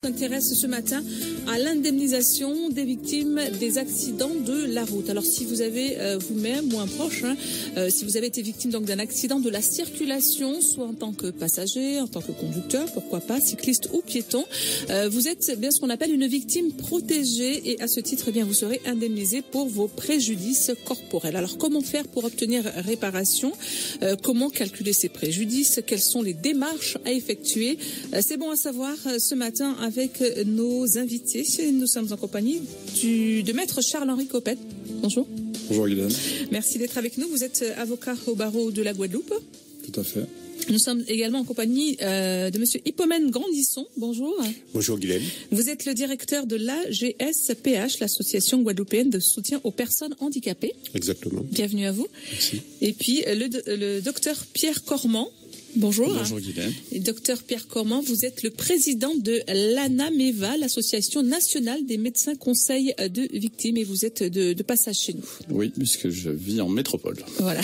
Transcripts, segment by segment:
S'intéresse ce matin à l'indemnisation des victimes des accidents de la route. Alors si vous avez vous-même ou un proche, si vous avez été victime donc d'un accident de la circulation, soit en tant que passager, en tant que conducteur, pourquoi pas, cycliste ou piéton, vous êtes bien ce qu'on appelle une victime protégée et à ce titre, eh bien vous serez indemnisé pour vos préjudices corporels. Alors comment faire pour obtenir réparation? Comment calculer ces préjudices? Quelles sont les démarches à effectuer? C'est bon à savoir ce matin avec nos invités. Nous sommes en compagnie de maître Charles-Henri Copette. Bonjour. Bonjour Guylaine. Merci d'être avec nous. Vous êtes avocat au barreau de la Guadeloupe. Tout à fait. Nous sommes également en compagnie de monsieur Hippomène Grandisson. Bonjour. Bonjour Guylaine. Vous êtes le directeur de l'AGSPH, l'association guadeloupéenne de soutien aux personnes handicapées. Exactement. Bienvenue à vous. Merci. Et puis le docteur Pierre Cormand. Bonjour. Bonjour Guylaine. Docteur Pierre Cormand, vous êtes le président de l'ANAMEVA, l'association nationale des médecins conseils de victimes, et vous êtes de passage chez nous. Oui, puisque je vis en métropole. Voilà.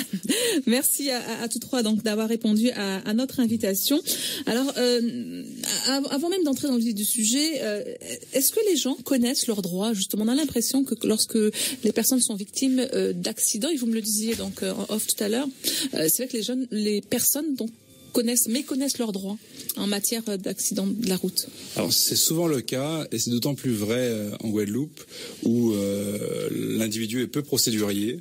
Merci à tous trois donc d'avoir répondu à notre invitation. Alors, avant même d'entrer dans le vif du sujet, est-ce que les gens connaissent leurs droits? Justement, on a l'impression que lorsque les personnes sont victimes d'accidents, et vous me le disiez donc en off tout à l'heure, c'est vrai que les personnes donc méconnaissent leurs droits en matière d'accident de la route. Alors c'est souvent le cas, et c'est d'autant plus vrai en Guadeloupe, où l'individu est peu procédurier,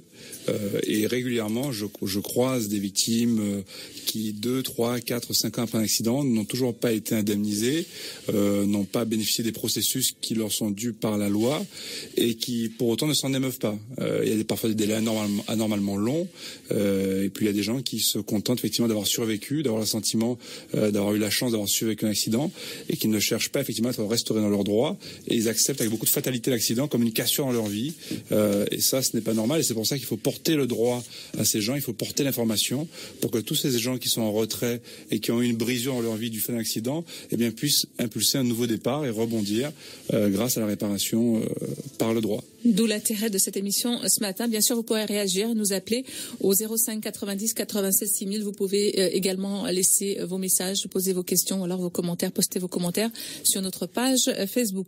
et régulièrement je croise des victimes qui 2, 3, 4, 5 ans après un accident n'ont toujours pas été indemnisées, n'ont pas bénéficié des processus qui leur sont dus par la loi, et qui pour autant ne s'en émeuvent pas. Il y a parfois des délais anormalement longs, et puis il y a des gens qui se contentent effectivement d'avoir survécu, d'avoir le sentiment d'avoir eu la chance d'avoir survécu un accident, et qui ne cherchent pas effectivement à être restaurés dans leurs droits, et ils acceptent avec beaucoup de fatalité l'accident comme une cassure dans leur vie, et ça ce n'est pas normal, et c'est pour ça qu'il faut porter le droit à ces gens, il faut porter l'information pour que tous ces gens qui sont en retrait et qui ont eu une brisure dans leur vie du fait d'un accident, eh bien puissent impulser un nouveau départ et rebondir grâce à la réparation par le droit. D'où l'intérêt de cette émission ce matin. Bien sûr, vous pouvez réagir et nous appeler au 05 90 96 6000. Vous pouvez également laisser vos messages, poser vos questions ou alors vos commentaires, poster vos commentaires sur notre page Facebook.